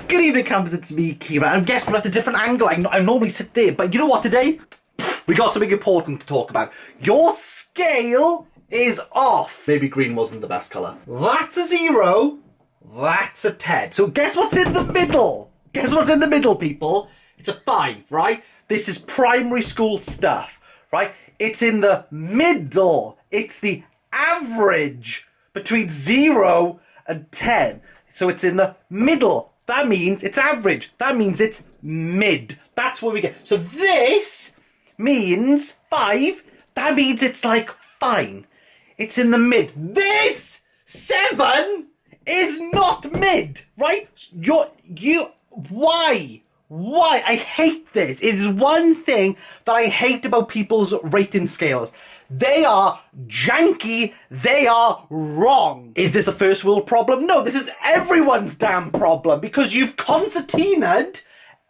Good evening, campers, it's me, Kira, and guess we're at a different angle. I normally sit there, but you know what, today? We got something important to talk about. Your scale is off. Maybe green wasn't the best colour. That's a 0, that's a 10. So guess what's in the middle? Guess what's in the middle, people? It's a 5, right? This is primary school stuff, right? It's in the middle. It's the average between 0 and 10. So it's in the middle. That means it's average. That means it's mid. That's what we get. So this means 5. That means it's like fine. It's in the mid. This 7 is not mid, right? Why? Why? I hate this. It is one thing that I hate about people's rating scales. They are janky. They are wrong. Is this a first world problem? No, this is everyone's damn problem because you've concertinaed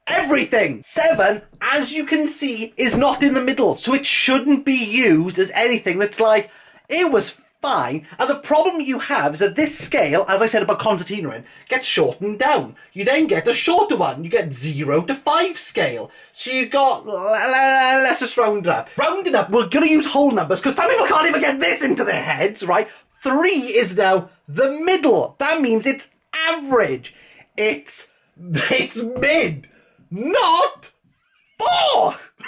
everything. 7, as you can see, is not in the middle. So it shouldn't be used as anything that's like, it was fine. And the problem you have is that this scale, as I said about concertinaing, gets shortened down. You then get a shorter one. You get 0 to 5 scale. So you've got, let's just round it up. Rounding up, we're going to use whole numbers because some people can't even get this into their heads, right? 3 is now the middle. That means it's average. It's mid, not 4,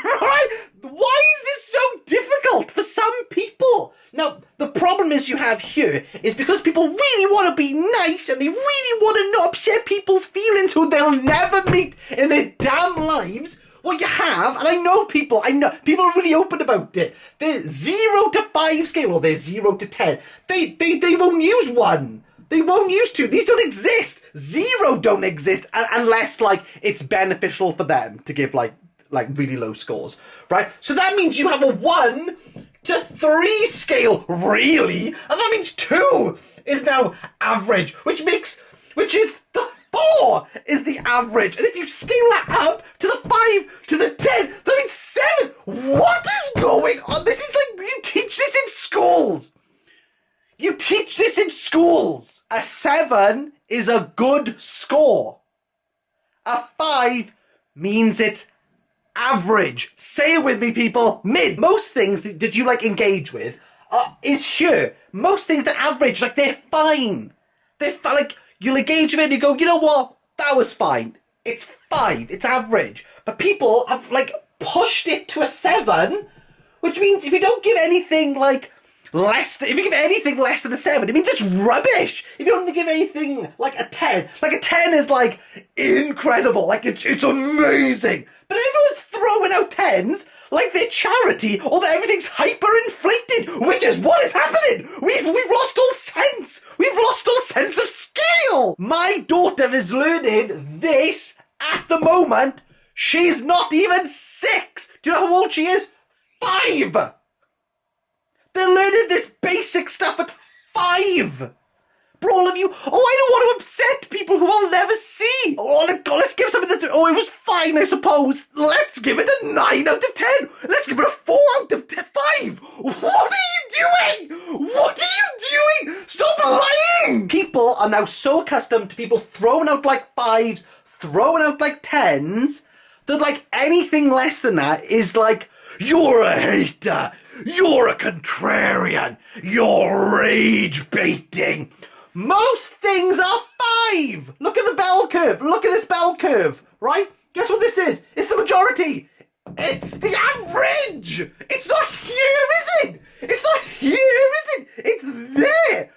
right? Why is this so difficult for some people? Now, the problem is you have here is because people really want to be nice and they really want to not upset people's feelings who they'll never meet in their damn lives. What you have, and I know people are really open about it. The 0 to 5 scale, or they're 0 to 10. They won't use 1. They won't use 2. These don't exist. 0 don't exist unless like it's beneficial for them to give like really low scores, right? So that means you have a 1 to 3 scale, really, and that means 2 is now average, which is the 4 is the average, and if you scale that up to the 5 to the 10, that means 7. What is going on? This is like you teach this in schools. You teach this in schools. A 7 is a good score. A 5 means it's average. Say it with me, people. Mid. Most things that you like engage with is here. Most things that average, like they're fine. They're like you'll engage with it and you go, you know what? That was fine. It's 5. It's average. But people have like pushed it to a 7, which means if you don't give anything like if you give anything less than a 7, it means it's rubbish. If you don't give anything like a 10 is like incredible, like it's amazing. But everyone's throwing out 10s like they're charity or that everything's hyper-inflated, which is what is happening. We've lost all sense. We've lost all sense of scale. My daughter is learning this at the moment. She's not even 6. Do you know how old she is? 5. They're learning this basic stuff at 5. For all of you, I don't want to upset people who I'll never see. Let's give something it was fine, I suppose. Let's give it a 9 out of 10. Let's give it a 4 out of 5. What are you doing? What are you doing? Stop lying. People are now so accustomed to people throwing out like 5s, throwing out like 10s, that like anything less than that is like, you're a hater. You're a contrarian. You're rage baiting. Most things are 5. Look at the bell curve. Look at this bell curve, right? Guess what this is? It's the majority. It's the average. It's not here, is it? It's not here, is it? It's there.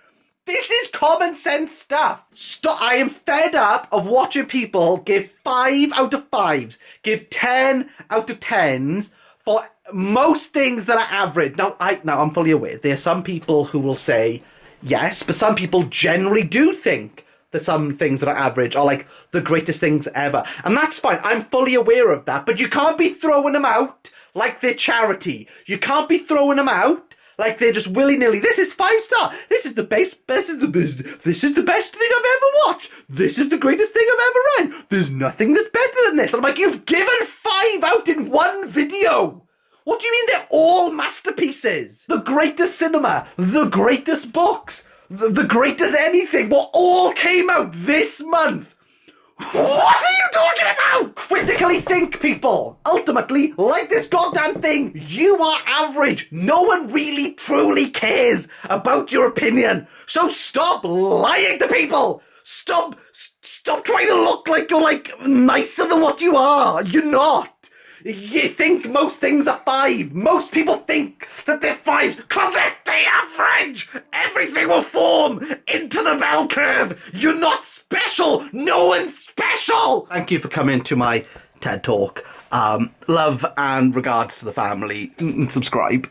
This is common sense stuff. Stop. I am fed up of watching people give 5 out of 5s, give 10 out of 10s for most things that are average. Now, I'm fully aware there are some people who will say yes, but some people generally do think that some things that are average are like the greatest things ever. And that's fine. I'm fully aware of that. But you can't be throwing them out like they're charity. You can't be throwing them out like they're just willy-nilly. This is 5-star. This is the best. This is the best thing I've ever watched. This is the greatest thing I've ever read. There's nothing that's better than this. And I'm like, you've given 5 out in one video. What do you mean they're all masterpieces? The greatest cinema, the greatest books, the greatest anything, what all came out this month. What? I think, people, ultimately, like this goddamn thing, you are average. No one really truly cares about your opinion. So stop lying to people. Stop trying to look like you're, like, nicer than what you are. You're not. You think most things are 5. Most people think that they're 5 because it's the average. Everything will form into the bell curve. You're not special. No one's special. Thank you for coming to my TED Talk. Love and regards to the family. Subscribe.